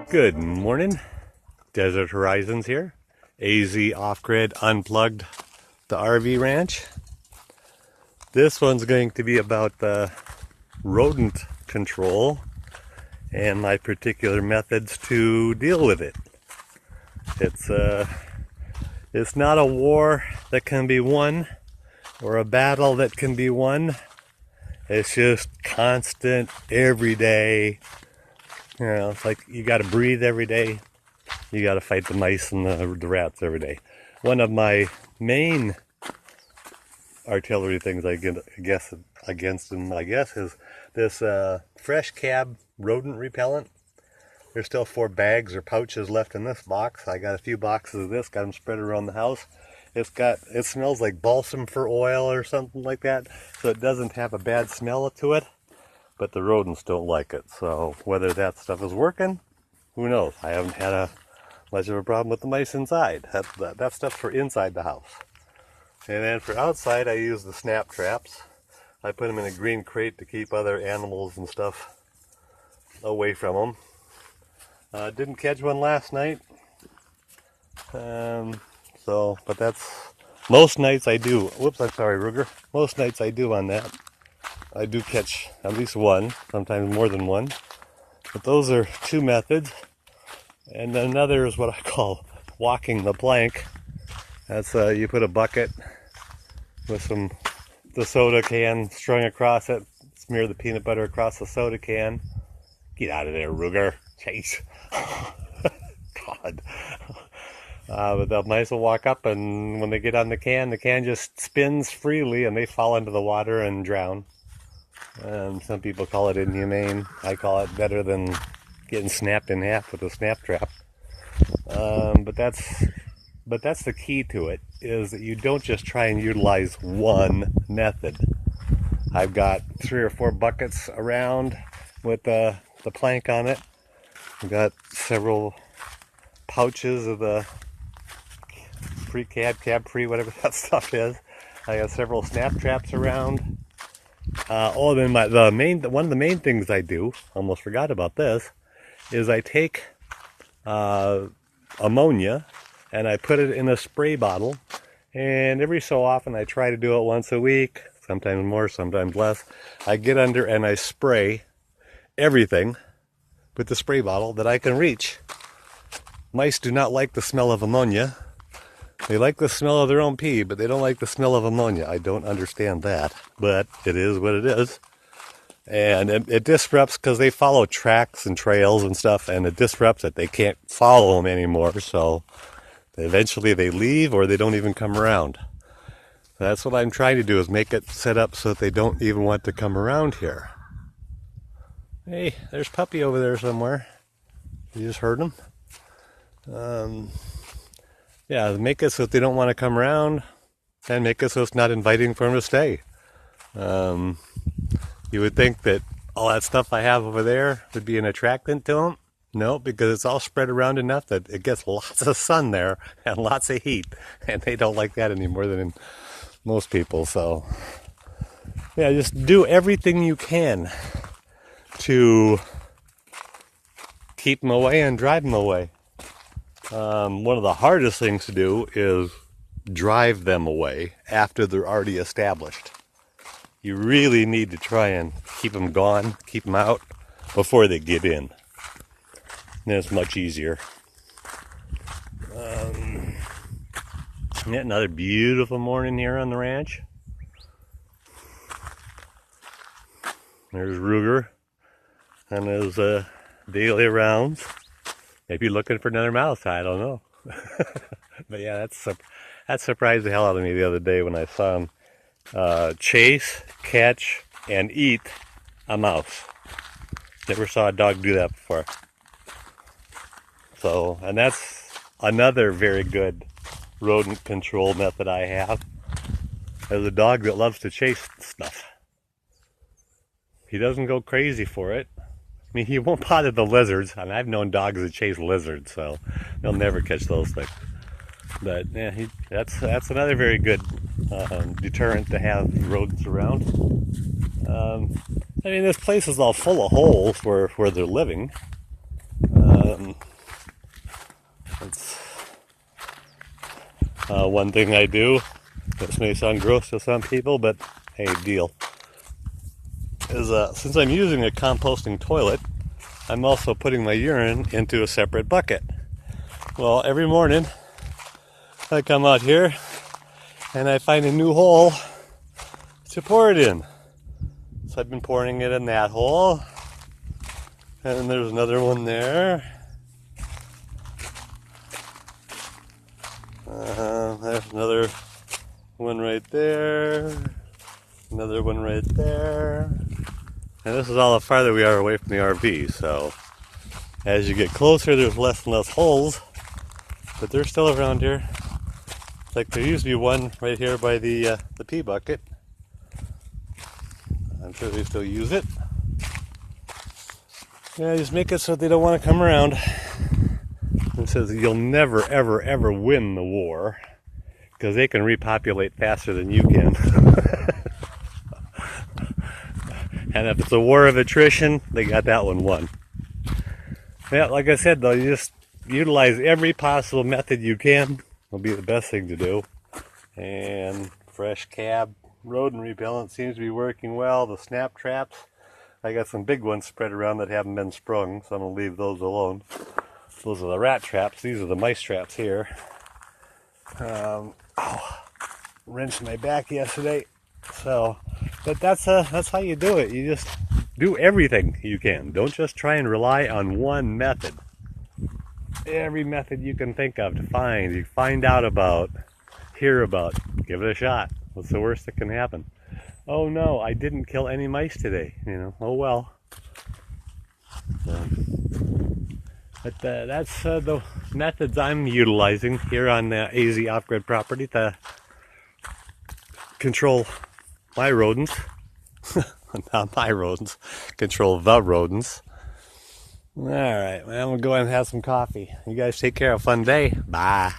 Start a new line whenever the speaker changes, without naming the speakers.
Good morning, Desert Horizons here. AZ Off-Grid Unplugged, the RV ranch. This one's going to be about the rodent control and my particular methods to deal with it. It's not a war that can be won or a battle that can be won. It's just constant, every day. You know, it's like you got to breathe every day. You got to fight the mice and the rats every day. One of my main artillery things I guess against them, is this fresh cab rodent repellent. There's still 4 bags or pouches left in this box. I got a few boxes of this, got them spread around the house. It smells like balsam for oil or something like that, so it doesn't have a bad smell to it. But the rodents don't like it, so whether that stuff is working, who knows? I haven't had much of a problem with the mice inside. That stuff's for inside the house. And then for outside, I use the snap traps. I put them in a green crate to keep other animals and stuff away from them. Didn't catch one last night, but that's most nights I do. Whoops, I'm sorry, Ruger. Most nights I do on that. I do catch at least one, sometimes more than one. But those are 2 methods. And another is what I call walking the plank. That's you put a bucket with the soda can strung across it, smear the peanut butter across the soda can. Get out of there, Ruger. Jeez. God. But the mice will walk up, and when they get on the can just spins freely and they fall into the water and drown. Some people call it inhumane. I call it better than getting snapped in half with a snap trap. But that's the key to it, is that you don't just try and utilize one method. I've got 3 or 4 buckets around with the plank on it. I've got several pouches of the pre-cab, cab-free, whatever that stuff is. I got several snap traps around. Then one of the main things I do, almost forgot about this, is I take ammonia and I put it in a spray bottle, and every so often I try to do it once a week, sometimes more, sometimes less. I get under and I spray everything with the spray bottle that I can reach. Mice do not like the smell of ammonia. They like the smell of their own pee, but they don't like the smell of ammonia. I don't understand that, but it is what it is. And it disrupts, because they follow tracks and trails and stuff, and it disrupts it. They can't follow them anymore, so eventually they leave or they don't even come around. That's what I'm trying to do, is make it set up so that they don't even want to come around here. Hey, there's Puppy over there somewhere. You just heard him. Yeah, make it so that they don't want to come around, and make it so it's not inviting for them to stay. You would think that all that stuff I have over there would be an attractant to them. No, because it's all spread around enough that it gets lots of sun there and lots of heat, and they don't like that any more than most people. So, yeah, just do everything you can to keep them away and drive them away. One of the hardest things to do is drive them away after they're already established. You really need to try and keep them gone, keep them out before they get in. And it's much easier. Another beautiful morning here on the ranch. There's Ruger and his daily rounds. Maybe looking for another mouse, I don't know. But yeah, that surprised the hell out of me the other day when I saw him chase, catch, and eat a mouse. Never saw a dog do that before. So, and that's another very good rodent control method I have. There's a dog that loves to chase stuff. He doesn't go crazy for it. I mean, he won't bother the lizards, and I've known dogs that chase lizards, so they'll never catch those things. But yeah, that's another very good deterrent to have rodents around. I mean, this place is all full of holes where they're living. That's one thing I do. This may sound gross to some people, but hey, deal. Is since I'm using a composting toilet, I'm also putting my urine into a separate bucket. Well, every morning I come out here and I find a new hole to pour it in. So I've been pouring it in that hole, and there's another one there. There's another one right there. Another one right there. And this is all the farther we are away from the RV, so as you get closer, there's less and less holes, but they're still around here. It's like there used to be one right here by the pee bucket. I'm sure they still use it. Yeah, just make it so they don't want to come around. It says you'll never, ever, ever win the war because they can repopulate faster than you can. And if it's a war of attrition, they got that one won. Yeah, like I said though, you just utilize every possible method you can. Will be the best thing to do. And fresh cab rodent repellent seems to be working well. The snap traps, I got some big ones spread around that haven't been sprung, so I'm going to leave those alone. Those are the rat traps. These are the mice traps here. Wrenched my back yesterday. So, but that's how you do it. You just do everything you can. Don't just try and rely on one method. Every method you can think of to find out about, hear about, give it a shot. What's the worst that can happen? Oh no, I didn't kill any mice today. You know, oh well. So, but that's the methods I'm utilizing here on AZ off-grid property to control my rodents. Not my rodents, control the rodents. Alright, well, I'm going to go ahead and have some coffee. You guys take care. Have a fun day. Bye.